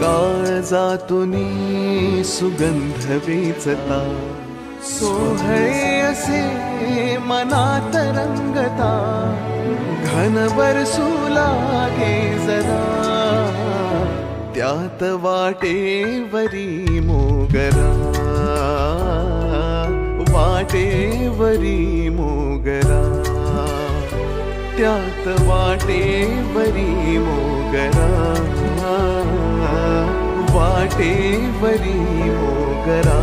काळजातुनी सुगंध वेचता, सोहळे असे मनात रंगता, घन बरसू लागे जरा, त्यात वाटेवरी मोगरा, वाटेवरी मोगरा, त्यात वाटेवरी मोगरा, वाटेवरी मोगरा.